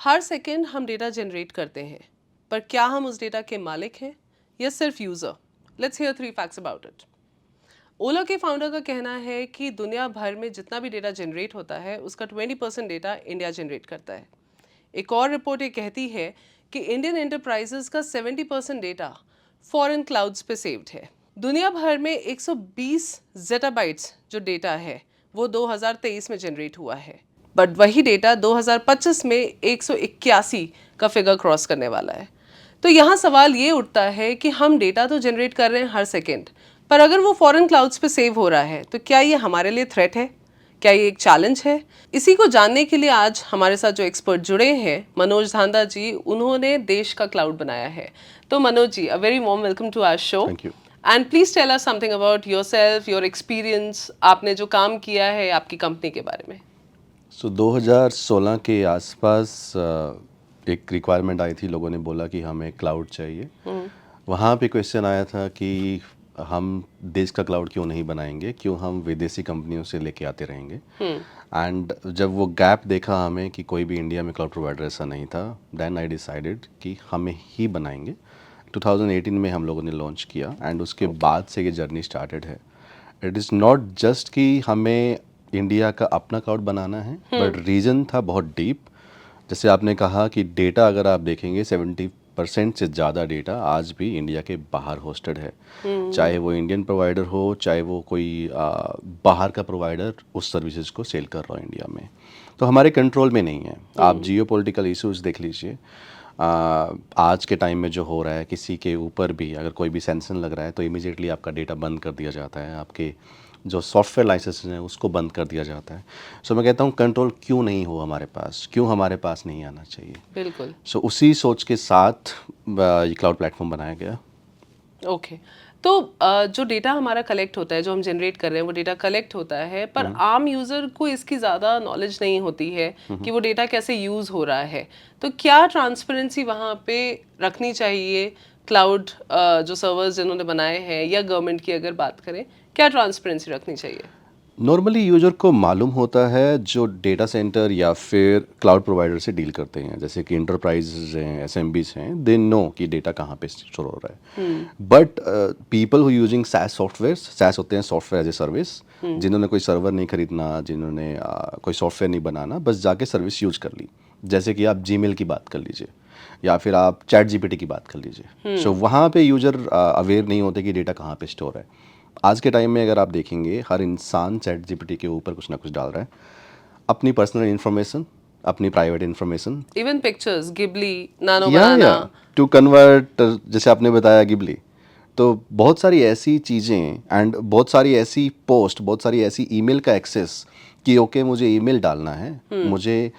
हर second हम data generate करते हैं, पर क्या हम उस डेटा के मालिक हैं या सिर्फ user? Let's hear 3 facts about it. Ola के फाउंडर का कहना है कि दुनिया भर में जितना भी डेटा जनरेट होता है उसका 20% डेटा इंडिया जनरेट करता है। एक और रिपोर्ट ये कहती है कि इंडियन एंटरप्राइजेस का 70% डेटा फॉरेन क्लाउड्स पे सेव्ड है। दुनिया भर में 120 जेटाबाइट्स जो डेटा है वो 2023 में जनरेट हुआ है, बट वही डेटा 2025 में 181 का फिगर क्रॉस करने वाला है। तो यहाँ सवाल ये उठता है कि हम डेटा तो जनरेट कर रहे हैं हर सेकेंड, पर अगर वो फॉरेन क्लाउड्स पे सेव हो रहा है तो क्या ये हमारे लिए थ्रेट है? क्या ये एक चैलेंज है? इसी को जानने के लिए आज हमारे साथ जो एक्सपर्ट जुड़े हैं, मनोज धांधा जी, उन्होंने देश का क्लाउड बनाया है। तो Manoj ji, a very warm welcome to our show. Thank you. And please tell us something about yourself, your experience, आपने जो काम किया है आपकी कंपनी के बारे में। 2016 के आसपास एक रिक्वायरमेंट आई थी, लोगों ने बोला कि हमें क्लाउड चाहिए। वहाँ पे क्वेश्चन आया था कि हम देश का क्लाउड क्यों नहीं बनाएंगे, क्यों हम विदेशी कंपनियों से लेके आते रहेंगे। एंड जब वो गैप देखा हमें कि कोई भी इंडिया में क्लाउड प्रोवाइडर ऐसा नहीं था, देन आई डिसाइडेड कि हमें ही बनाएंगे। 2018 में हम लोगों ने लॉन्च किया एंड उसके बाद से ये जर्नी स्टार्टेड है। इट इज़ नॉट जस्ट कि हमें इंडिया का अपना क्लाउड बनाना है, बट रीज़न था बहुत डीप। जैसे आपने कहा कि डेटा अगर आप देखेंगे 70% से ज़्यादा डेटा आज भी इंडिया के बाहर होस्टेड है। चाहे वो इंडियन प्रोवाइडर हो, चाहे वो कोई बाहर का प्रोवाइडर उस सर्विसेज को सेल कर रहा हो इंडिया में, तो हमारे कंट्रोल में नहीं है। आप जियो पॉलिटिकल इशूज़ देख लीजिए। आज के टाइम में जो हो रहा है, किसी के ऊपर भी अगर कोई भी सैंक्शन लग रहा है तो इमीडिएटली आपका डेटा बंद कर दिया जाता है, आपके जो सॉफ्टवेयर लाइसेंस हैं उसको बंद कर दिया जाता है। सो मैं कहता हूँ कंट्रोल क्यों नहीं हो हमारे पास, क्यों हमारे पास नहीं आना चाहिए। बिल्कुल। सो उसी सोच के साथ ये क्लाउड प्लेटफॉर्म बनाया गया। ओके। तो जो डेटा हमारा कलेक्ट होता है, जो हम जनरेट कर रहे हैं वो डेटा कलेक्ट होता है, पर आम यूज़र को इसकी ज़्यादा नॉलेज नहीं होती है कि वो डेटा कैसे यूज़ हो रहा है। तो क्या ट्रांसपेरेंसी वहाँ पे रखनी चाहिए? क्लाउड जो सर्वर्स जिन्होंने बनाए हैं या गवर्नमेंट की अगर बात करें, क्या ट्रांसपेरेंसी रखनी चाहिए? नॉर्मली यूजर को मालूम होता है जो डेटा सेंटर या फिर क्लाउड प्रोवाइडर से डील करते हैं, जैसे कि इंटरप्राइजेज हैं, एसएमबीज हैं, दे नो कि डेटा कहाँ पे स्टोर हो रहा है। But people who using SaaS software, SaaS होते हैं सॉफ्टवेयर एज ए सर्विस, जिन्होंने कोई सर्वर नहीं खरीदना, जिन्होंने कोई सॉफ्टवेयर नहीं बनाना, बस जाके सर्विस यूज कर ली। जैसे कि आप जीमेल की बात कर लीजिए या फिर आप चैट जीपीटी की बात कर लीजिए। सो वहाँ पे यूजर अवेयर नहीं होते कि डेटा कहाँ पे स्टोर है। आज के टाइम में अगर आप देखेंगे, हर इंसान चैट जीपीटी के ऊपर कुछ ना कुछ डाल रहा है, अपनी पर्सनल इन्फॉर्मेशन, अपनी private information, even pictures, Ghibli, नानो या बनाना। टू कन्वर्ट, जैसे आपने बताया गिबली, तो बहुत सारी ऐसी चीज़ें एंड बहुत सारी ऐसी पोस्ट, बहुत सारी ऐसी ईमेल का एक्सेस कि ओके मुझे ईमेल डालना है, मुझे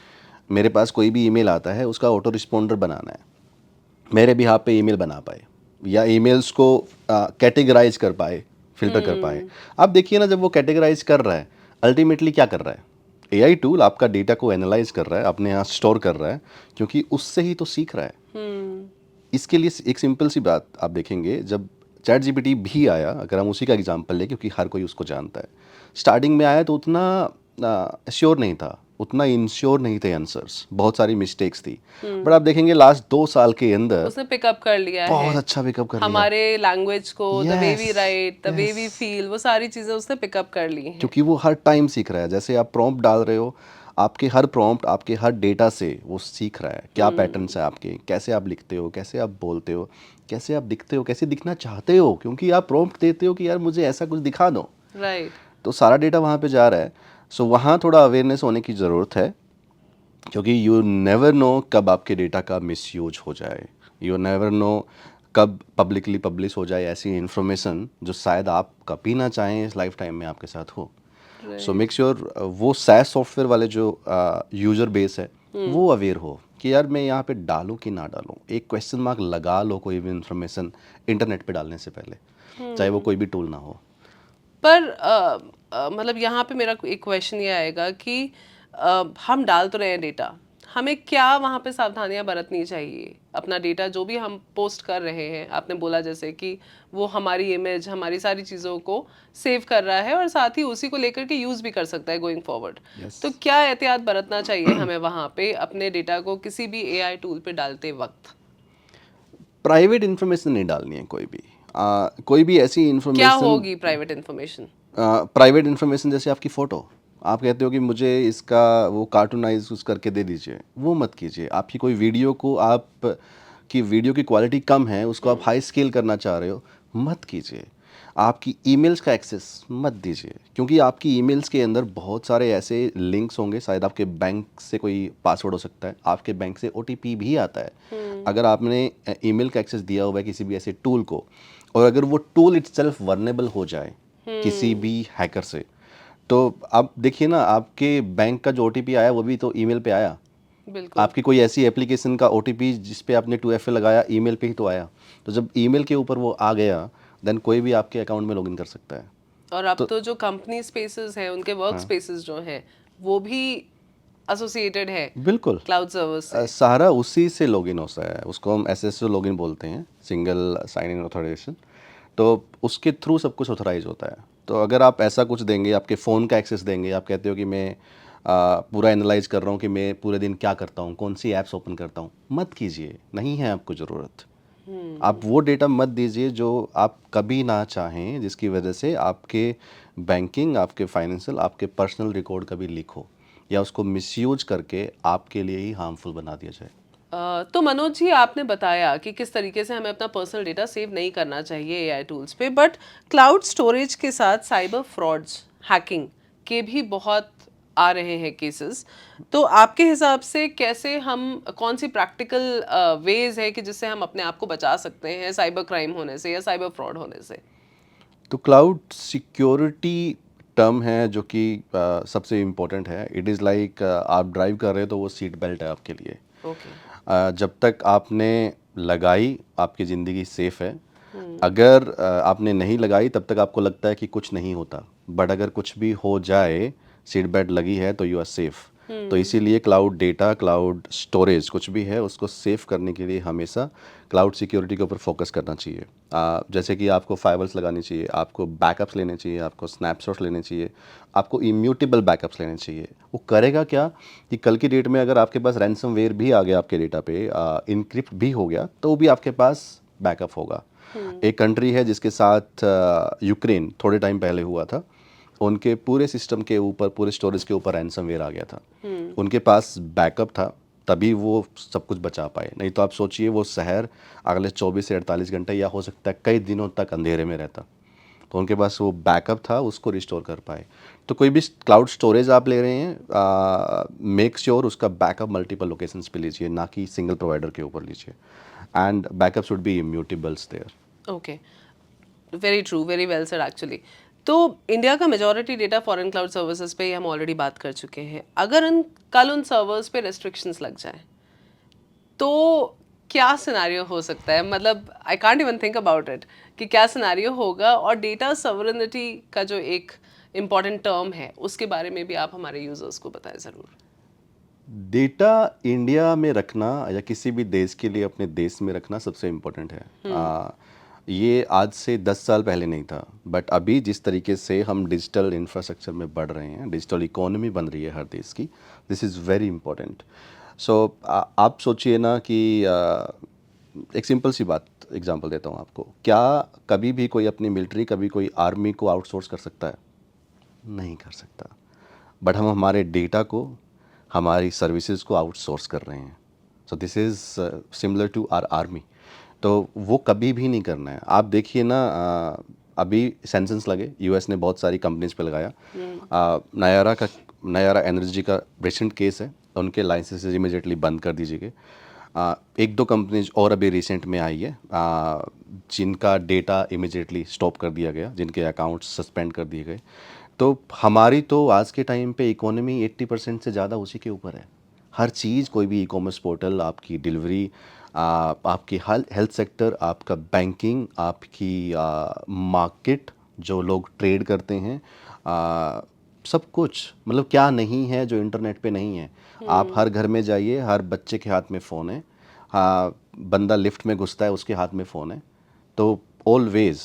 मेरे पास कोई भी ईमेल आता है उसका ऑटो रिस्पॉन्डर बनाना है, मेरे भी हाथ पे ईमेल बना पाए या ईमेल्स को कैटेगराइज कर पाए, फिल्टर कर पाए। अब देखिए ना, जब वो कैटेगराइज कर रहा है, अल्टीमेटली क्या कर रहा है, एआई टूल आपका डेटा को एनालाइज कर रहा है, अपने यहाँ स्टोर कर रहा है, क्योंकि उससे ही तो सीख रहा है। इसके लिए एक सिंपल सी बात आप देखेंगे, जब चैट जीपीटी भी आया, अगर हम उसी का एग्जांपल लें क्योंकि हर कोई उसको जानता है, स्टार्टिंग में आया तो उतना श्योर नहीं था, उतना इंश्योर नहीं थे आंसर्स, बहुत सारी मिस्टेक्स थी। बट आप देखेंगे लास्ट 2 साल के अंदर उसने पिकअप कर लिया बहुत है अच्छा पिकअप कर लिया, हमारे लैंग्वेज को, the way we yes right, the way we yes, feel, वो सारी चीज़ें उसने पिकअप कर ली हैं। क्योंकि वो हर टाइम सीख रहा है। जैसे आप प्रॉम्प्ट डाल रहे हो, आपके हर प्रॉम्प्ट, आपके हर डेटा से वो सीख रहा है क्या पैटर्न्स है आपके, कैसे आप लिखते हो, कैसे आप बोलते हो, कैसे आप दिखते हो, कैसे दिखना चाहते हो, क्योंकि आप प्रॉम्प्ट देते हो कि यार मुझे ऐसा कुछ दिखा दो, राइट। तो सारा डेटा वहाँ पे जा रहा है। सो वहाँ थोड़ा अवेयरनेस होने की ज़रूरत है, क्योंकि यू नेवर नो कब आपके डेटा का मिसयूज हो जाए, यू नेवर नो कब पब्लिकली पब्लिश हो जाए ऐसी इन्फॉर्मेशन जो शायद आप कभी ना चाहें इस लाइफ टाइम में आपके साथ हो। सो मेक श्योर वो सैस सॉफ्टवेयर वाले जो यूजर बेस है वो अवेयर हो कि यार मैं यहाँ पे डालूँ कि ना डालूँ, एक क्वेश्चन मार्क लगा लो कोई भी इन्फॉर्मेशन इंटरनेट पे डालने से पहले, चाहे वो कोई भी टूल ना हो। पर मतलब यहाँ पे मेरा एक क्वेश्चन ये आएगा कि हम डाल तो रहे हैं डेटा, हमें क्या वहाँ पे सावधानियां बरतनी चाहिए? अपना डेटा जो भी हम पोस्ट कर रहे हैं, आपने बोला जैसे कि वो हमारी इमेज, हमारी सारी चीज़ों को सेव कर रहा है और साथ ही उसी को लेकर के यूज़ भी कर सकता है गोइंग फॉरवर्ड। यस। तो क्या एहतियात बरतना चाहिए हमें वहाँ पे अपने डेटा को किसी भी एआई टूल पे डालते वक्त? प्राइवेट इन्फॉर्मेशन नहीं डालनी है कोई भी। कोई भी ऐसी क्या इन्फॉर्मेशन, होगी प्राइवेट इन्फॉर्मेशन? प्राइवेट इन्फॉर्मेशन जैसे आपकी फ़ोटो, आप कहते हो कि मुझे इसका वो कार्टूनाइज उस करके दे दीजिए, वो मत कीजिए। आपकी कोई वीडियो को आप की वीडियो की क्वालिटी कम है, उसको आप हाई स्केल करना चाह रहे हो, मत कीजिए। आपकी ईमेल्स का एक्सेस मत दीजिए, क्योंकि आपकी ईमेल्स के अंदर बहुत सारे ऐसे लिंक्स होंगे, शायद आपके बैंक से कोई पासवर्ड हो सकता है, आपके बैंक से ओटीपी भी आता है। अगर आपने ईमेल का एक्सेस दिया हुआ है किसी भी ऐसे टूल को, और अगर वो टूल इटसेल्फ वर्नेबल हो जाए किसी भी हैकर से, तो आप देखिए ना, आपके बैंक का जो ओटीपी आया वो भी तो ईमेल पे आया। बिल्कुल। आपकी कोई ऐसी एप्लीकेशन का ओटीपी जिस पे आपने 2FA लगाया, ईमेल पे ही तो आया। तो जब ईमेल के ऊपर वो आ गया, देन कोई भी आपके अकाउंट में लॉगिन कर सकता है। और अब तो तो जो कंपनी स्पेसेस हैं, उनके वर्क हाँ, स्पेसेस जो हैं, वो भी एसोसिएटेड है बिल्कुल। क्लाउड सर्वर से। सारा उसी से लॉगिन होता है, उसको हम एसएसओ लॉगिन बोलते हैं, सिंगल साइन इन ऑथराइजेशन। तो उसके थ्रू सब कुछ ऑथराइज होता है। तो अगर आप ऐसा कुछ देंगे, आपके फ़ोन का एक्सेस देंगे, आप कहते हो कि मैं पूरा एनालाइज कर रहा हूँ कि मैं पूरे दिन क्या करता हूँ, कौन सी ऐप्स ओपन करता हूँ, मत कीजिए, नहीं है आपको ज़रूरत। आप वो डेटा मत दीजिए जो आप कभी ना चाहें, जिसकी वजह से आपके बैंकिंग, आपके फाइनेंशियल, आपके पर्सनल रिकॉर्ड कभी लीक हो, या उसको मिसयूज करके आपके लिए ही हार्मफुल बना दिया जाए। तो मनोज जी, आपने बताया कि किस तरीके से हमें अपना पर्सनल डेटा सेव नहीं करना चाहिए एआई टूल्स पे, बट क्लाउड स्टोरेज के साथ साइबर फ्रॉड्स, हैकिंग के भी बहुत आ रहे हैं केसेस। तो आपके हिसाब से कैसे हम, कौन सी प्रैक्टिकल वेज है कि जिससे हम अपने आप को बचा सकते हैं साइबर क्राइम होने से या साइबर फ्रॉड होने से? तो क्लाउड सिक्योरिटी टर्म है जो कि सबसे इम्पोर्टेंट है। इट इज़ लाइक, आप ड्राइव कर रहे हो तो वो सीट बेल्ट है आपके लिए। ओके। जब तक आपने लगाई, आपकी ज़िंदगी सेफ है। अगर आपने नहीं लगाई, तब तक आपको लगता है कि कुछ नहीं होता, बट अगर कुछ भी हो जाए, सीट बेल्ट लगी है तो यू आर सेफ। तो इसीलिए क्लाउड डेटा, क्लाउड स्टोरेज कुछ भी है, उसको सेफ करने के लिए हमेशा क्लाउड सिक्योरिटी के ऊपर फोकस करना चाहिए। जैसे कि आपको फाइवर्स लगानी चाहिए, आपको बैकअप्स लेने चाहिए, आपको स्नैपशॉट्स लेने चाहिए, आपको इम्यूटेबल बैकअप्स लेने चाहिए। वो करेगा क्या कि कल की डेट में अगर आपके पास रैंसमवेयर भी आ गया आपके डेटा पे, इनक्रिप्ट भी हो गया, तो भी आपके पास बैकअप होगा। एक कंट्री है जिसके साथ यूक्रेन थोड़े टाइम पहले हुआ था, उनके पूरे सिस्टम के ऊपर, पूरे स्टोरेज के ऊपर रैंसमवेयर आ गया था। उनके पास बैकअप था, तभी वो सब कुछ बचा पाए। नहीं तो आप सोचिए, वो शहर अगले 24 से 48 घंटे या हो सकता है कई दिनों तक अंधेरे में रहता। तो उनके पास वो बैकअप था, उसको रिस्टोर कर पाए। तो कोई भी क्लाउड स्टोरेज आप ले रहे हैं, मेक श्योर उसका बैकअप मल्टीपल लोकेशंस पे लीजिए, ना कि सिंगल प्रोवाइडर के ऊपर लीजिए। And backup should be immutables there. Okay, very true, very well sir actually. तो इंडिया का majority data foreign cloud services पे ही हम ऑलरेडी बात कर चुके हैं। अगर कल उन सर्वर्स पे रेस्ट्रिक्शंस लग जाए तो क्या सिनेरियो हो सकता है? मतलब I can't even think about it कि क्या सिनेरियो होगा। और डेटा सॉवरेनिटी का जो एक इम्पॉर्टेंट टर्म है, उसके बारे में भी आप हमारे यूजर्स को बताएं ज़रूर। डेटा इंडिया में रखना या किसी भी देश के लिए अपने देश में रखना सबसे इम्पोर्टेंट है। ये आज से 10 साल पहले नहीं था, बट अभी जिस तरीके से हम डिजिटल इंफ्रास्ट्रक्चर में बढ़ रहे हैं, डिजिटल इकोनॉमी बन रही है हर देश की, दिस इज़ वेरी इम्पोर्टेंट। सो आप सोचिए ना कि एक सिंपल सी बात, एग्जांपल देता हूँ आपको। क्या कभी भी कोई अपनी मिलिट्री, कभी कोई आर्मी को आउटसोर्स कर सकता है? नहीं कर सकता। बट हम हमारे डेटा को, हमारी सर्विसेज को आउटसोर्स कर रहे हैं। So this is similar to our army. तो वो कभी भी नहीं करना है। आप देखिए ना, अभी सेंसस लगे, यूएस ने बहुत सारी कंपनीज पे लगाया। नयारा एनर्जी का रिसेंट केस है, उनके लाइसेंसेज इमीडिएटली बंद कर दीजिए गए। एक दो कंपनीज और अभी रिसेंट में आई है, जिनका डेटा इमीडिएटली स्टॉप कर दिया गया, जिनके अकाउंट्स सस्पेंड कर दिए गए। तो हमारी तो आज के टाइम पे इकोनॉमी 80% से ज़्यादा उसी के ऊपर है। हर चीज़, कोई भी ई कॉमर्स पोर्टल, आपकी डिलीवरी, आपकी हेल्थ सेक्टर, आपका बैंकिंग, आपकी मार्केट, जो लोग ट्रेड करते हैं, सब कुछ, मतलब क्या नहीं है जो इंटरनेट पे नहीं है। आप हर घर में जाइए, हर बच्चे के हाथ में फ़ोन है। हाँ, बंदा लिफ्ट में घुसता है, उसके हाथ में फ़ोन है। तो ऑलवेज,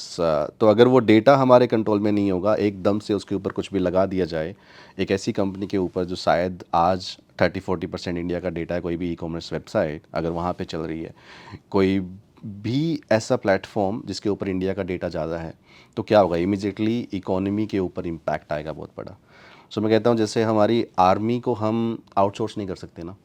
तो अगर वो डेटा हमारे कंट्रोल में नहीं होगा, एकदम से उसके ऊपर कुछ भी लगा दिया जाए, एक ऐसी कंपनी के ऊपर जो शायद आज 30-40% इंडिया का डेटा है, कोई भी ई कॉमर्स वेबसाइट अगर वहाँ पे चल रही है, कोई भी ऐसा प्लेटफॉर्म जिसके ऊपर इंडिया का डेटा ज़्यादा है, तो क्या होगा? इमीडिएटली इकोनॉमी के ऊपर इम्पैक्ट आएगा बहुत बड़ा। सो मैं कहता हूँ जैसे हमारी आर्मी को हम आउटसोर्स नहीं कर सकते ना,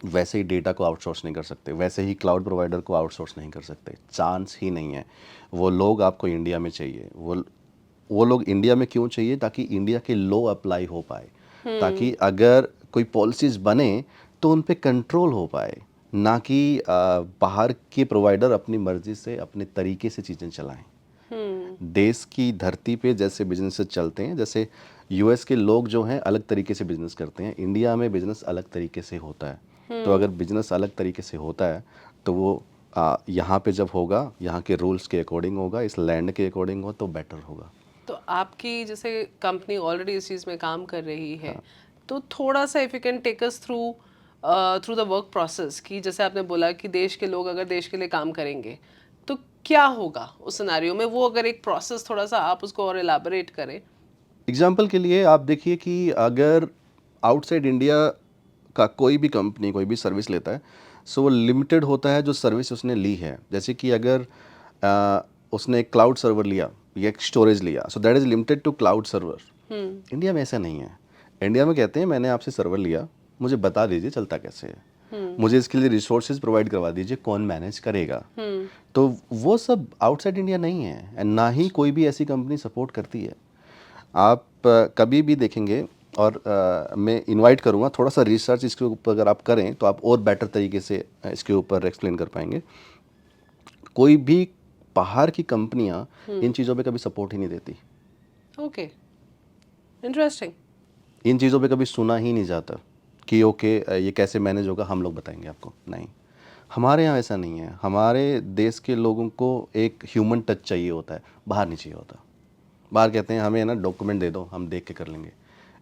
वैसे ही डेटा को आउटसोर्स नहीं कर सकते, वैसे ही क्लाउड प्रोवाइडर को आउटसोर्स नहीं कर सकते, चांस ही नहीं है। वो लोग आपको इंडिया में चाहिए। वो लोग इंडिया में क्यों चाहिए? ताकि इंडिया के लॉ अप्लाई हो पाए, ताकि अगर कोई पॉलिसीज़ बने तो उन पे कंट्रोल हो पाए, ना कि बाहर के प्रोवाइडर अपनी मर्जी से अपने तरीके से चीज़ें चलाएं। देश की धरती पे जैसे बिजनेस चलते हैं, जैसे यूएस के लोग जो हैं अलग तरीके से बिजनेस करते हैं, इंडिया में बिजनेस अलग तरीके से होता है। तो अगर बिजनेस अलग तरीके से होता है तो वो यहाँ पे जब होगा, यहाँ के रूल्स के अकॉर्डिंग होगा, इस लैंड के अकॉर्डिंग हो तो बेटर होगा। तो आपकी जैसे कंपनी ऑलरेडी इस चीज़ में काम कर रही है, तो थोड़ा सा if you can take us through through the work process, कि जैसे आपने बोला कि देश के लोग अगर देश के लिए काम करेंगे तो क्या होगा उस सिनेरियो में, वो अगर एक प्रोसेस थोड़ा सा आप उसको और एलाबोरेट करें। एग्जाम्पल के लिए आप देखिए कि अगर आउटसाइड इंडिया का कोई भी कंपनी कोई भी सर्विस लेता है, सो वो लिमिटेड होता है जो सर्विस उसने ली है। जैसे कि अगर उसने एक क्लाउड सर्वर लिया या एक स्टोरेज लिया, so that is limited to cloud server. India में ऐसा नहीं है। इंडिया में कहते हैं मैंने आपसे सर्वर लिया, मुझे बता दीजिए चलता कैसे है, मुझे इसके लिए रिसोर्सेज प्रोवाइड करवा दीजिए, कौन मैनेज करेगा। तो वो सब आउटसाइड इंडिया नहीं है, एंड ना ही कोई भी ऐसी कंपनी सपोर्ट करती है। आप कभी भी देखेंगे, और मैं इनवाइट करूँगा थोड़ा सा रिसर्च इसके ऊपर अगर आप करें तो आप और बेटर तरीके से इसके ऊपर एक्सप्लेन कर पाएंगे। कोई भी बाहर की कंपनियां इन चीज़ों पे कभी सपोर्ट ही नहीं देती, ओके, इंटरेस्टिंग। इन चीज़ों पे कभी सुना ही नहीं जाता कि ओके ये कैसे मैनेज होगा, हम लोग बताएंगे आपको। नहीं, हमारे यहाँ ऐसा नहीं है। हमारे देश के लोगों को एक ह्यूमन टच चाहिए होता है, बाहर नहीं चाहिए होता। बाहर कहते हैं हमें ना डॉक्यूमेंट दे दो, हम देख के कर लेंगे।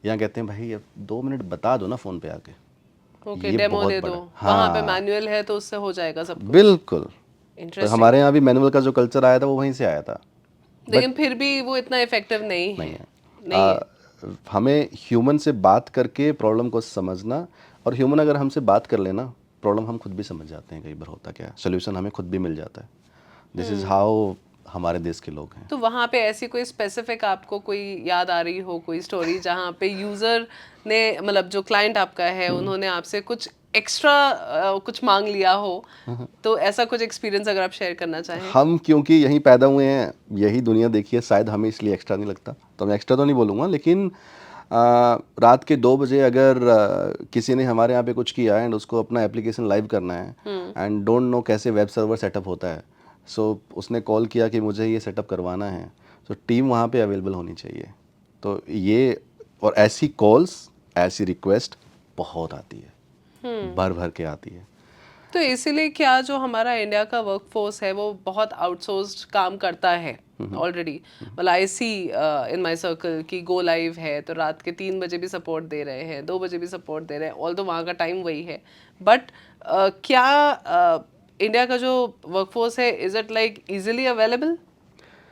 यहाँ कहते हैं भाई अब 2 मिनट बता दो ना फ़ोन पे आके। ओके, ये डेमो बहुत दे दो, बड़ा, वहाँ पे हाँ मैनुअल है तो उससे हो जाएगा सब कुछ। बिल्कुल। तो इंटरेस्टिंग। हमारे यहाँ भी मैनुअल का जो कल्चर आया था वो वहीं से आया था, लेकिन फिर भी वो इतना इफेक्टिव नहीं नहीं है। है। नहीं है। हमें ह्यूमन से बात करके प्रॉब्लम को समझना, और ह्यूमन अगर हमसे बात कर लेना, प्रॉब्लम हम खुद भी समझ जाते हैं। कई बार होता क्या है, सोल्यूशन हमें खुद भी मिल जाता है। दिस इज़ हाउ हमारे देश के लोग हैं। तो वहाँ पे ऐसी कोई स्पेसिफिक आपको कोई याद आ रही हो, कोई स्टोरी जहाँ पे यूजर ने, मतलब जो क्लाइंट आपका है, उन्होंने आपसे कुछ एक्स्ट्रा कुछ मांग लिया हो, तो ऐसा कुछ एक्सपीरियंस अगर आप शेयर करना चाहें। हम क्योंकि यहीं पैदा हुए हैं, यही दुनिया देखी है, शायद हमें इसलिए एक्स्ट्रा नहीं लगता। तो मैं एक्स्ट्रा तो नहीं बोलूँगा, लेकिन रात के 2 बजे अगर किसी ने हमारे यहाँ पे कुछ किया एंड उसको अपना एप्लीकेशन लाइव करना है एंड डोंट नो कैसे वेब सर्वर सेटअप होता है, सो उसने कॉल किया कि मुझे ये सेटअप करवाना है, तो टीम वहाँ पे अवेलेबल होनी चाहिए। तो ये, और ऐसी कॉल्स, ऐसी रिक्वेस्ट बहुत आती है, भर भर के आती है। तो इसीलिए क्या जो हमारा इंडिया का वर्कफोर्स है वो बहुत आउटसोर्स्ड काम करता है ऑलरेडी। मतलब आई सी इन माय सर्कल कि गो लाइव है तो रात के 3 बजे भी सपोर्ट दे रहे हैं, 2 बजे भी सपोर्ट दे रहे हैं, ऑल तो वहाँ का टाइम वही है। बट क्या इंडिया का जो वर्कफोर्स है, is it like easily available?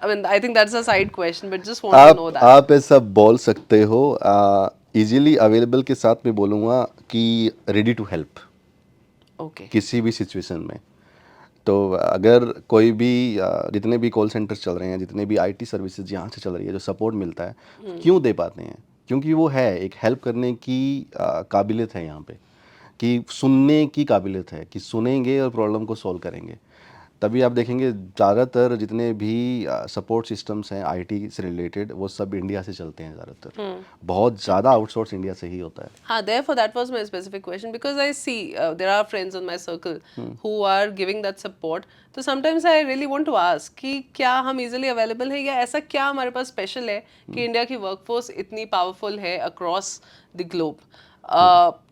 I mean I think that's a side question, but just want to know that. आप ऐसा बोल सकते हो। इजीली अवेलेबल के साथ मैं बोलूँगा कि रेडी टू हेल्प ओके। किसी भी सिचुएशन में। तो अगर कोई भी जितने भी कॉल सेंटर्स चल रहे हैं, जितने भी आईटी सर्विसेज यहाँ से चल रही है, जो सपोर्ट मिलता है, क्यों दे पाते हैं? क्योंकि वो है एक हेल्प करने की काबिलियत है यहाँ पे, कि सुनने की काबिलियत है, कि सुनेंगे और प्रॉब्लम को सॉल्व करेंगे। तभी आप देखेंगे ज़्यादातर जितने भी सपोर्ट सिस्टम्स हैं आईटी से रिलेटेड, वो सब इंडिया से चलते हैं ज़्यादातर। बहुत ज़्यादा आउटसोर्स इंडिया से ही होता है। हाँ, therefore that was my specific question because I see there are friends in my circle who are giving that support. तो sometimes I really want to ask कि क्या हम easily available है, या ऐसा क्या हमारे पास स्पेशल है कि इंडिया की वर्कफोर्स इतनी पावरफुल है अक्रॉस द ग्लोब।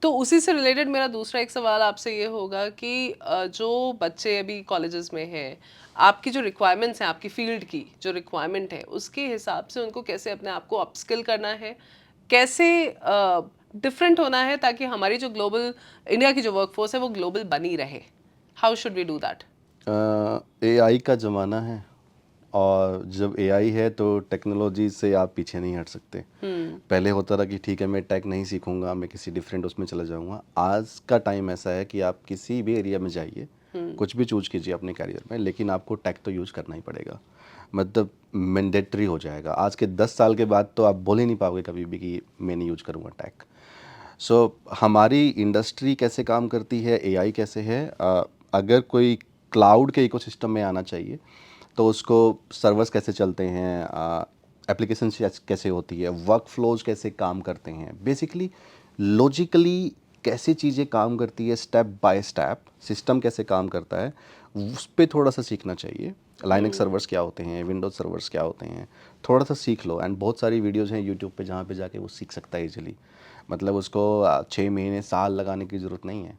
तो उसी से रिलेटेड मेरा दूसरा एक सवाल आपसे ये होगा कि जो बच्चे अभी कॉलेजेस में हैं, आपकी जो रिक्वायरमेंट्स हैं, आपकी फील्ड की जो रिक्वायरमेंट है, उसके हिसाब से उनको कैसे अपने आप को अपस्किल करना है, कैसे डिफरेंट होना है ताकि हमारी जो ग्लोबल इंडिया की जो वर्कफोर्स है वो ग्लोबल बनी रहे? How should we do that? AI का ज़माना है, और जब एआई है तो टेक्नोलॉजी से आप पीछे नहीं हट सकते। पहले होता था कि ठीक है, मैं टेक नहीं सीखूंगा, मैं किसी डिफरेंट उसमें चला जाऊंगा। आज का टाइम ऐसा है कि आप किसी भी एरिया में जाइए, कुछ भी चूज कीजिए अपने करियर में, लेकिन आपको टेक तो यूज़ करना ही पड़ेगा। मतलब मैंडेटरी हो जाएगा। आज के 10 साल के बाद तो आप बोल ही नहीं पाओगे कभी भी कि मैं नहीं यूज करूँगा टेक। सो हमारी इंडस्ट्री कैसे काम करती है, एआई कैसे है, अगर कोई क्लाउड के इकोसिस्टम में आना चाहिए तो उसको सर्वर्स कैसे चलते हैं, एप्लीकेशन कैसे होती है, वर्क फ्लोज कैसे काम करते हैं, बेसिकली लॉजिकली कैसे चीज़ें काम करती है, स्टेप बाय स्टेप सिस्टम कैसे काम करता है, उस पर थोड़ा सा सीखना चाहिए। लाइनक्स सर्वर्स क्या होते हैं, विंडोज सर्वर्स क्या होते हैं, थोड़ा सा सीख लो। एंड बहुत सारी वीडियोस हैं यूट्यूब पे जहाँ पे जाके वो सीख सकता है इजीली। मतलब उसको 6 महीने साल लगाने की ज़रूरत नहीं है।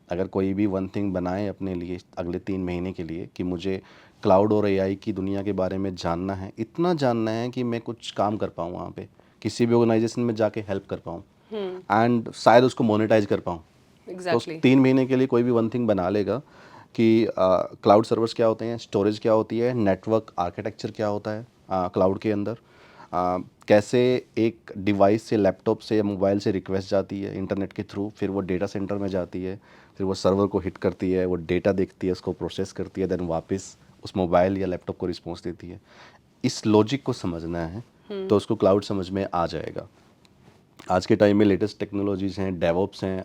अगर कोई भी वन थिंग बनाए अपने लिए अगले 3 महीने के लिए कि मुझे क्लाउड और एआई की दुनिया के बारे में जानना है, इतना जानना है कि मैं कुछ काम कर पाऊँ वहाँ पे, किसी भी ऑर्गेनाइजेशन में जाके हेल्प कर पाऊँ एंड शायद उसको मोनेटाइज कर पाऊँ। तो एग्जैक्टली। 3 महीने के लिए कोई भी वन थिंग बना लेगा कि क्लाउड सर्वर्स क्या होते हैं, स्टोरेज क्या होती है, नेटवर्क आर्किटेक्चर क्या होता है क्लाउड के अंदर, कैसे एक डिवाइस से, लैपटॉप से या मोबाइल से रिक्वेस्ट जाती है इंटरनेट के थ्रू, फिर वो डेटा सेंटर में जाती है, फिर वो सर्वर को हिट करती है, वो डेटा देखती है, उसको प्रोसेस करती है, देन वापस उस मोबाइल या लैपटॉप को रिस्पॉन्स देती है। इस लॉजिक को समझना है तो उसको क्लाउड समझ में आ जाएगा। आज के टाइम में लेटेस्ट टेक्नोलॉजीज़ हैं, डेवऑप्स हैं,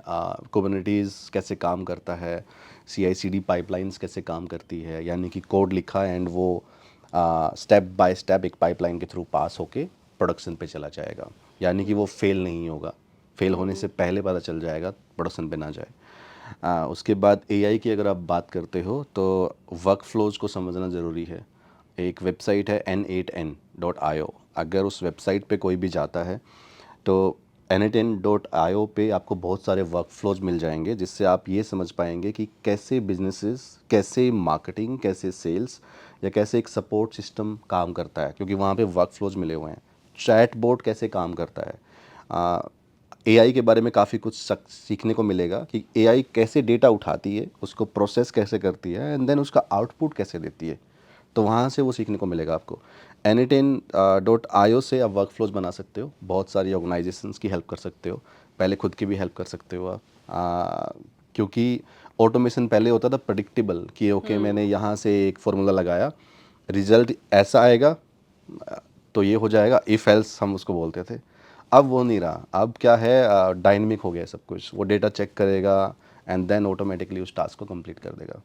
कुबरनेटीज़ कैसे काम करता है, CI/CD पाइपलाइंस कैसे काम करती है, यानी कि कोड लिखा एंड वो स्टेप बाय स्टेप एक पाइपलाइन के थ्रू पास होके प्रोडक्शन पे चला जाएगा, यानी कि वो फेल नहीं होगा। फेल होने से पहले पता चल जाएगा, प्रोडक्शन पे ना जाए। उसके बाद एआई की अगर आप बात करते हो तो वर्क फ्लोज को समझना ज़रूरी है। एक वेबसाइट है n8n.io, अगर उस वेबसाइट पे कोई भी जाता है तो n8n.io पे आपको बहुत सारे वर्क फ्लोज मिल जाएंगे, जिससे आप ये समझ पाएंगे कि कैसे बिजनेसेस, कैसे मार्केटिंग, कैसे सेल्स या कैसे एक सपोर्ट सिस्टम काम करता है, क्योंकि वहाँ पे वर्क फ्लोज मिले हुए हैं। चैट बोट कैसे काम करता है, एआई के बारे में काफ़ी कुछ सीखने को मिलेगा कि एआई कैसे डेटा उठाती है, उसको प्रोसेस कैसे करती है एंड देन उसका आउटपुट कैसे देती है। तो वहाँ से वो सीखने को मिलेगा आपको। n8n.io से आप वर्क फ्लोज बना सकते हो, बहुत सारी ऑर्गेनाइजेशंस की हेल्प कर सकते हो, पहले खुद की भी हेल्प कर सकते हो आप। क्योंकि ऑटोमेशन पहले होता था प्रेडिक्टेबल कि ओके मैंने यहाँ से एक फार्मूला लगाया, रिजल्ट ऐसा आएगा, तो ये हो जाएगा, इफ़ एल्स हम उसको बोलते थे। अब वो नहीं रहा, अब क्या है, डायनेमिक हो गया सब कुछ। वो डेटा चेक करेगा एंड देन ऑटोमेटिकली उस टास्क को कंप्लीट कर देगा।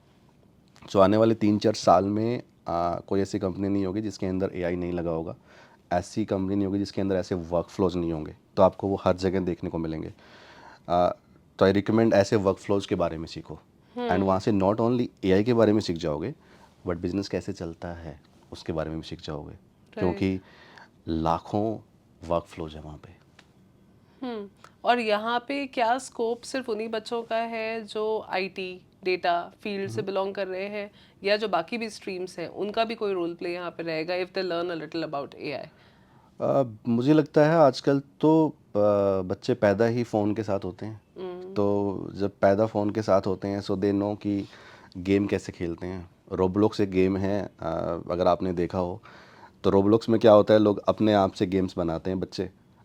सो आने वाले 3-4 साल में कोई ऐसी कंपनी नहीं होगी जिसके अंदर एआई नहीं लगा होगा, ऐसी कंपनी नहीं होगी जिसके अंदर ऐसे वर्क फ्लोज नहीं होंगे। तो आपको वो हर जगह देखने को मिलेंगे। तो आई रिकमेंड ऐसे वर्क फ्लोज के बारे में सीखो एंड वहाँ से नॉट ओनली एआई के बारे में सीख जाओगे, बट बिजनेस कैसे चलता है उसके बारे में भी सीख जाओगे, क्योंकि लाखों वर्क फ्लोज है वहाँ पे। और यहाँ पे क्या स्कोप सिर्फ उन्हीं बच्चों का है जो आईटी डेटा फील्ड से बिलोंग कर रहे हैं, या जो बाकी भी स्ट्रीम्स हैं उनका भी कोई रोल प्ले यहाँ पे रहेगा if they learn a little about AI? मुझे लगता है आजकल तो बच्चे पैदा ही फ़ोन के साथ होते हैं। तो जब पैदा फ़ोन के साथ होते हैं सो दे नो कि गेम कैसे खेलते हैं। रोब्लॉक्स एक गेम है, अगर आपने देखा हो तो रोब्लॉक्स में क्या होता है, लोग अपने आप से गेम्स बनाते हैं बच्चे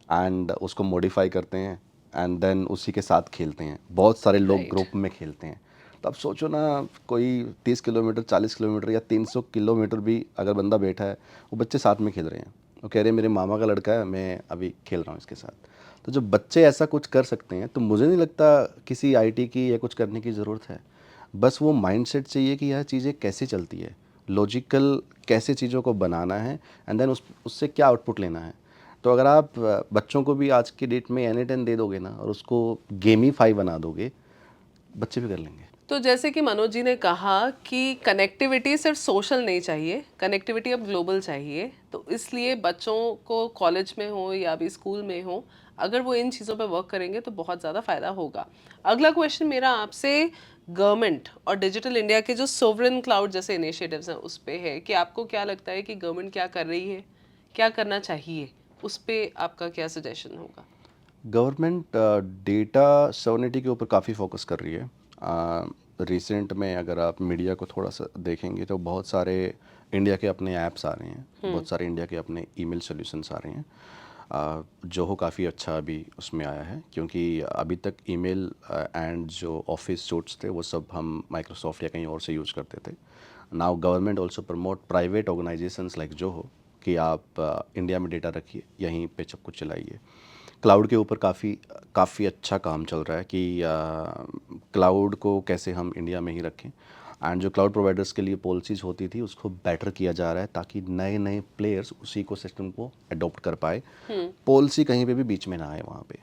एंड उसको मॉडिफाई करते हैं एंड देन उसी के साथ खेलते हैं। बहुत सारे लोग राइट। ग्रुप में खेलते हैं। तो अब सोचो ना, कोई 30 किलोमीटर, 40 किलोमीटर या 300 किलोमीटर भी अगर बंदा बैठा है, वो बच्चे साथ में खेल रहे हैं। वो कह रहे हैं मेरे मामा का लड़का है, मैं अभी खेल रहा हूँ इसके साथ। तो जब बच्चे ऐसा कुछ कर सकते हैं तो मुझे नहीं लगता किसी आईटी की या कुछ करने की ज़रूरत है। बस वो माइंडसेट चाहिए कि यह चीज़ें कैसे चलती है, लॉजिकल कैसे चीज़ों को बनाना है एंड देन उससे क्या आउटपुट लेना है। तो अगर आप बच्चों को भी आज की डेट में n8n दे दोगे ना और उसको गेमीफाई बना दोगे, बच्चे भी कर लेंगे। तो जैसे कि मनोज जी ने कहा कि कनेक्टिविटी सिर्फ सोशल नहीं चाहिए, कनेक्टिविटी अब ग्लोबल चाहिए, तो इसलिए बच्चों को कॉलेज में हो या अभी स्कूल में हो, अगर वो इन चीज़ों पे वर्क करेंगे तो बहुत ज़्यादा फ़ायदा होगा। अगला क्वेश्चन मेरा आपसे गवर्नमेंट और डिजिटल इंडिया के जो सोवरेन क्लाउड जैसे इनिशिएटिव्स हैं उस पे है कि आपको क्या लगता है कि गवर्नमेंट क्या कर रही है, क्या करना चाहिए, उस पे आपका क्या सजेशन होगा? गवर्नमेंट डेटा सॉवरेनिटी के ऊपर काफ़ी फोकस कर रही है। रिसेंट में अगर आप मीडिया को थोड़ा सा देखेंगे तो बहुत सारे इंडिया के अपने ऐप्स आ रहे हैं, बहुत सारे इंडिया के अपने ईमेल सॉल्यूशंस आ रहे हैं। जो काफ़ी अच्छा अभी उसमें आया है, क्योंकि अभी तक ईमेल एंड जो ऑफिस सूट्स थे वो सब हम माइक्रोसॉफ्ट या कहीं और से यूज़ करते थे। Now government also promote private organisations like जो हो कि आप इंडिया में डेटा रखिए, यहीं पे सब कुछ चलाइए। क्लाउड के ऊपर काफ़ी काफ़ी अच्छा काम चल रहा है कि क्लाउड को कैसे हम इंडिया में ही रखें, एंड जो क्लाउड प्रोवाइडर्स के लिए पॉलिसीज़ होती थी उसको बेटर किया जा रहा है ताकि नए नए प्लेयर्स उसी को सिस्टम को अडॉप्ट कर पाए। पॉलिसी कहीं पे भी बीच में ना आए वहाँ पे।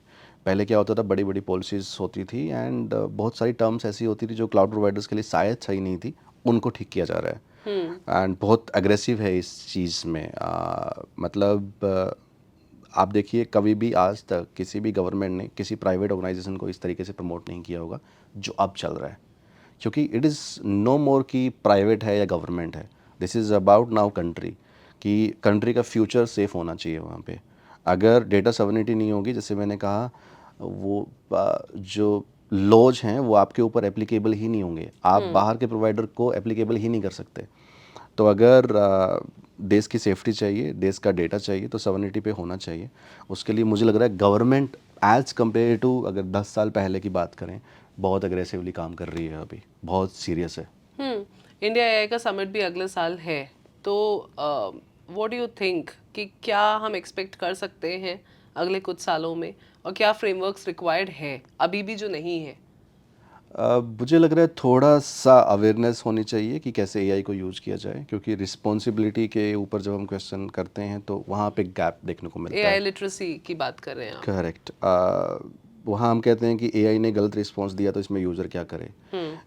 पहले क्या होता था, बड़ी बड़ी पॉलिसीज़ होती थी एंड बहुत सारी टर्म्स ऐसी होती थी जो क्लाउड प्रोवाइडर्स के लिए शायद सही नहीं थी, उनको ठीक किया जा रहा है एंड बहुत अग्रेसिव है इस चीज़ में। आप देखिए, कभी भी आज तक किसी भी गवर्नमेंट ने किसी प्राइवेट ऑर्गेनाइजेशन को इस तरीके से प्रमोट नहीं किया होगा जो अब चल रहा है, क्योंकि इट इज़ नो मोर कि प्राइवेट है या गवर्नमेंट है, this is about now country, कि कंट्री का फ्यूचर सेफ होना चाहिए वहाँ पे। अगर डेटा सॉवरेनिटी नहीं होगी, जैसे मैंने कहा, वो जो लॉज हैं वो आपके ऊपर एप्लीकेबल ही नहीं होंगे, आप बाहर के प्रोवाइडर को एप्लीकेबल ही नहीं कर सकते। तो अगर देश की सेफ्टी चाहिए, देश का डेटा चाहिए, तो सॉवरेनिटी पे होना चाहिए। उसके लिए मुझे लग रहा है गवर्नमेंट एज़ कम्पेयर टू अगर 10 साल पहले की बात करें, बहुत अग्रेसिवली काम कर रही है, अभी बहुत सीरियस है। इंडिया एआई का समिट भी अगले साल है, तो व्हाट डू यू थिंक कि क्या हम एक्सपेक्ट कर सकते हैं अगले कुछ सालों में, और क्या फ्रेमवर्क्स रिक्वायर्ड है अभी भी जो नहीं है? मुझे लग रहा है थोड़ा सा अवेयरनेस होनी चाहिए कि कैसे एआई को यूज़ किया जाए, क्योंकि रिस्पॉन्सिबिलिटी के ऊपर जब हम क्वेश्चन करते हैं तो वहाँ पे गैप देखने को मिलता एआई है। लिटरेसी की बात कर रहे हैं आप? करेक्ट। वहाँ हम कहते हैं कि एआई ने गलत रिस्पॉन्स दिया तो इसमें यूज़र क्या करे।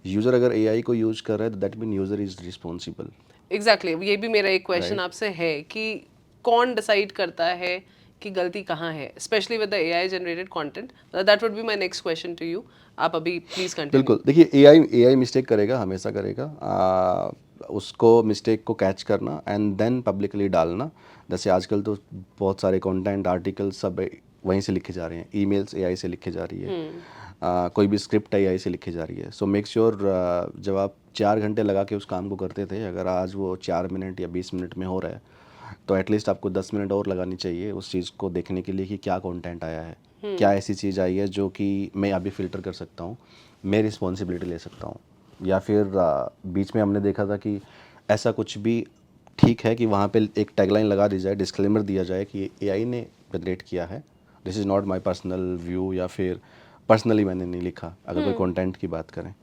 यूज़र अगर एआई को यूज़ कर रहा है तो that mean user is responsible. Exactly ये भी मेरा एक क्वेश्चन राइट। आपसे है कि कौन डिसाइड करता है कि गलती कहाँ है, specially with the AI generated content. That would be my next question to you. आप अभी प्लीज कंटिन्यू। बिल्कुल, देखिए एआई एआई मिस्टेक करेगा, हमेशा करेगा। उसको मिस्टेक को कैच करना एंड देन पब्लिकली डालना। जैसे आजकल तो बहुत सारे कंटेंट आर्टिकल सब वहीं से लिखे जा रहे हैं, ईमेल्स एआई से लिखे जा रही है, कोई भी स्क्रिप्ट एआई से लिखी जा रही है। सो मेक श्योर जब आप 4 घंटे लगा के उस काम को करते थे, अगर आज वो 4 मिनट या 20 मिनट में हो रहा है, तो एटलीस्ट आपको 10 मिनट और लगानी चाहिए उस चीज़ को देखने के लिए कि क्या कंटेंट आया है, क्या ऐसी चीज़ आई है जो कि मैं अभी फ़िल्टर कर सकता हूँ, मैं रिस्पॉन्सिबिलिटी ले सकता हूँ। या फिर बीच में हमने देखा था कि ऐसा कुछ भी ठीक है कि वहाँ पे एक टैगलाइन लगा दी जाए, डिस्क्लेमर दिया जाए कि एआई ने जनरेट किया है, this is not my personal view, या फिर पर्सनली मैंने नहीं लिखा, अगर कोई कंटेंट की बात करें।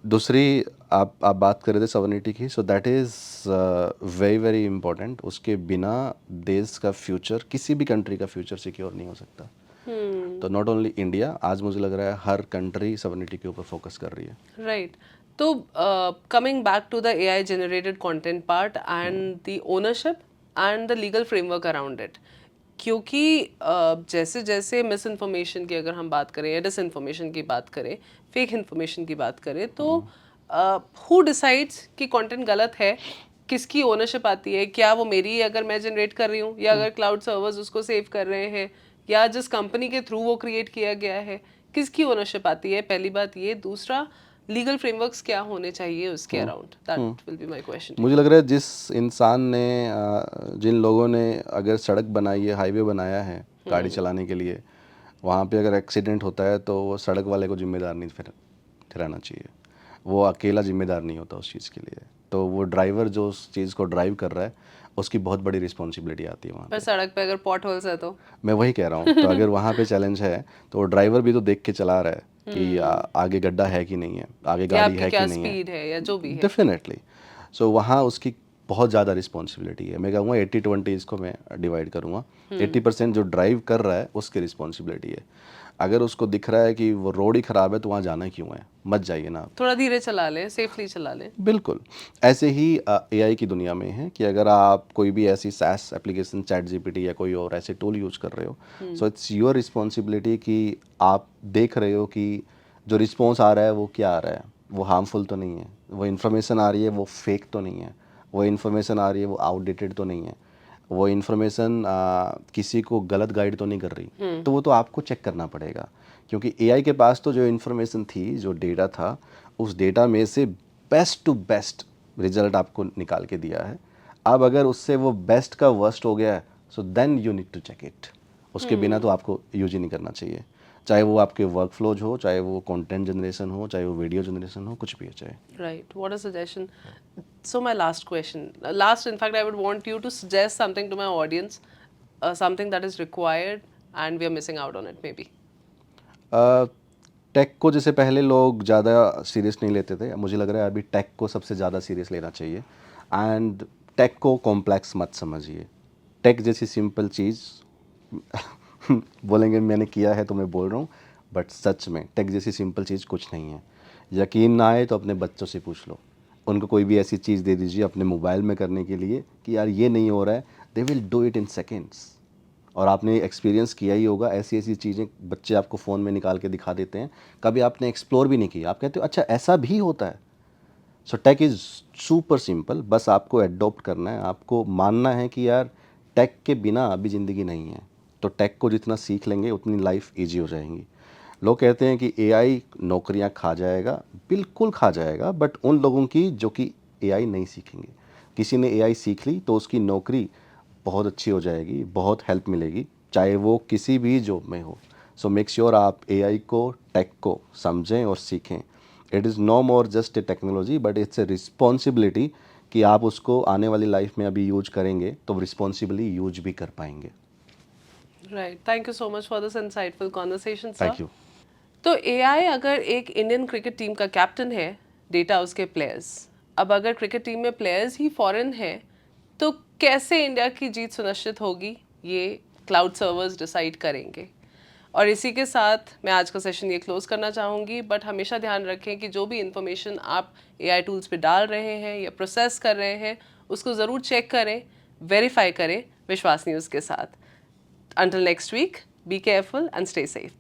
दूसरी, आप बात कर रहे थे सॉवरेनिटी की, सो that is very very important. उसके बिना देश का फ्यूचर, किसी भी कंट्री का फ्यूचर सिक्योर नहीं हो सकता। तो नॉट ओनली इंडिया, आज मुझे लग रहा है हर कंट्री सॉवरेनिटी के ऊपर फोकस कर रही है। राइट। तो coming back to the AI generated content part and the ownership and the legal framework around it, क्योंकि जैसे जैसे मिस इन्फॉर्मेशन की अगर हम बात करें या डिस इन्फॉर्मेशन की बात करें, फेक इन्फॉर्मेशन की बात करें, तो हु डिसाइड्स कि कंटेंट गलत है, किसकी ओनरशिप आती है? क्या वो मेरी, अगर मैं जनरेट कर रही हूँ, या अगर क्लाउड सर्वर्स उसको सेव कर रहे हैं, या जिस कंपनी के थ्रू वो क्रिएट किया गया है, किसकी ओनरशिप आती है? पहली बात ये। दूसरा, लीगल फ्रेमवर्क्स क्या होने चाहिए उसके around? That will be my question. मुझे लग रहा है जिस इंसान ने जिन लोगों ने अगर सड़क बनाई है, हाईवे बनाया है गाड़ी चलाने के लिए, वहाँ पे अगर एक्सीडेंट होता है तो वो सड़क वाले को जिम्मेदार नहीं ठहराना चाहिए। वो अकेला जिम्मेदार नहीं होता उस चीज़ के लिए, तो वो ड्राइवर जो उस चीज़ को ड्राइव कर रहा है उसकी बहुत बड़ी रिस्पॉन्सिबिलिटी आती है वहाँ पर पे। सड़क पे अगर पॉट होल्स है तो? मैं वही कह रहा हूँ, तो अगर वहाँ पे चैलेंज है तो ड्राइवर भी तो देख के चला रहा है कि आगे गड्ढा है कि नहीं है, आगे या गाड़ी आपकी है क्या कि नहीं है। स्पीड है, या जो भी है। डेफिनेटली। सो वहाँ उसकी बहुत ज़्यादा रिस्पॉन्सिबिलिटी है। मैं कहूँगा 80-20 इसको मैं डिवाइड करूँगा। 80% जो ड्राइव कर रहा है उसकी रिस्पॉन्सिबिलिटी है। अगर उसको दिख रहा है कि वो रोड ही ख़राब है तो वहाँ जाना क्यों है, मत जाइए ना आप। थोड़ा धीरे चला लें, सेफली चला लें। बिल्कुल। ऐसे ही एआई की दुनिया में है कि अगर आप कोई भी ऐसी सैस एप्लीकेशन, चैट जीपीटी या कोई और ऐसे टूल यूज़ कर रहे हो, सो इट्स योर रिस्पॉन्सिबिलिटी कि आप देख रहे हो कि जो रिस्पॉन्स आ रहा है वो क्या आ रहा है, वो हार्मफुल तो नहीं है, वो इन्फॉर्मेशन आ रही है वो फेक तो नहीं है, वो इन्फॉर्मेशन आ रही है वो आउटडेटेड तो नहीं है। वो इन्फॉर्मेशन किसी को गलत गाइड तो नहीं कर रही, तो वो तो आपको चेक करना पड़ेगा, क्योंकि एआई के पास तो जो इन्फॉर्मेशन थी, जो डेटा था, उस डेटा में से बेस्ट टू बेस्ट रिजल्ट आपको निकाल के दिया है। अब अगर उससे वो बेस्ट का वर्स्ट हो गया है, so then you need to check it. उसके बिना तो आपको यूज ही नहीं करना चाहिए, चाहे वो आपके वर्क फ्लोज हो, चाहे वो कंटेंट जनरेशन हो, चाहे वो वीडियो जनरेशन हो, कुछ भी हो चाहे। Right. What a suggestion. So my last question. Last, in fact, I would want you to suggest something to my audience, something that is required and we are missing out on it maybe. Tech को जैसे पहले लोग ज़्यादा serious नहीं लेते थे, मुझे लग रहा है अभी टेक को सबसे ज़्यादा सीरियस लेना चाहिए। एंड टेक को कॉम्प्लेक्स मत समझिए। टेक जैसी सिंपल चीज़ बोलेंगे मैंने किया है तो मैं बोल रहा हूँ, बट सच में टेक जैसी सिंपल चीज़ कुछ नहीं है। यकीन ना आए तो अपने बच्चों से पूछ लो, उनको कोई भी ऐसी चीज़ दे दीजिए अपने मोबाइल में करने के लिए कि यार ये नहीं हो रहा है, they will do it in seconds. और आपने एक्सपीरियंस किया ही होगा, ऐसी ऐसी चीज़ें बच्चे आपको फ़ोन में निकाल के दिखा देते हैं, कभी आपने एक्सप्लोर भी नहीं किया, आप कहते हो अच्छा ऐसा भी होता है। So tech is super simple, बस आपको एडॉप्ट करना है, आपको मानना है कि यार टेक के बिना अभी ज़िंदगी नहीं है। तो टेक को जितना सीख लेंगे उतनी लाइफ ईजी हो जाएंगी। लोग कहते हैं कि एआई नौकरियां खा जाएगा, बिल्कुल खा जाएगा, बट उन लोगों की जो कि एआई नहीं सीखेंगे। किसी ने एआई सीख ली तो उसकी नौकरी बहुत अच्छी हो जाएगी, बहुत हेल्प मिलेगी, चाहे वो किसी भी जॉब में हो। सो मेक श्योर आप एआई को, टेक को समझें और सीखें। It is no more just a technology, but it's a responsibility कि आप उसको आने वाली लाइफ में अभी यूज करेंगे तो रिस्पॉन्सिबली यूज भी कर पाएंगे। Right. Thank you so much for this insightful conversation, sir. Thank you. तो एआई अगर एक इंडियन क्रिकेट टीम का कैप्टन है, डेटा उसके प्लेयर्स, अब अगर क्रिकेट टीम में प्लेयर्स ही फॉरेन है तो कैसे इंडिया की जीत सुनिश्चित होगी, ये क्लाउड सर्वर्स डिसाइड करेंगे। और इसी के साथ मैं आज का सेशन ये क्लोज करना चाहूँगी, बट हमेशा ध्यान रखें कि जो भी इंफॉर्मेशन आप एआई टूल्स पे डाल रहे हैं या प्रोसेस कर रहे हैं उसको ज़रूर चेक करें, वेरीफाई करें विश्वास न्यूज़ के साथ। Until next week, be careful and stay safe.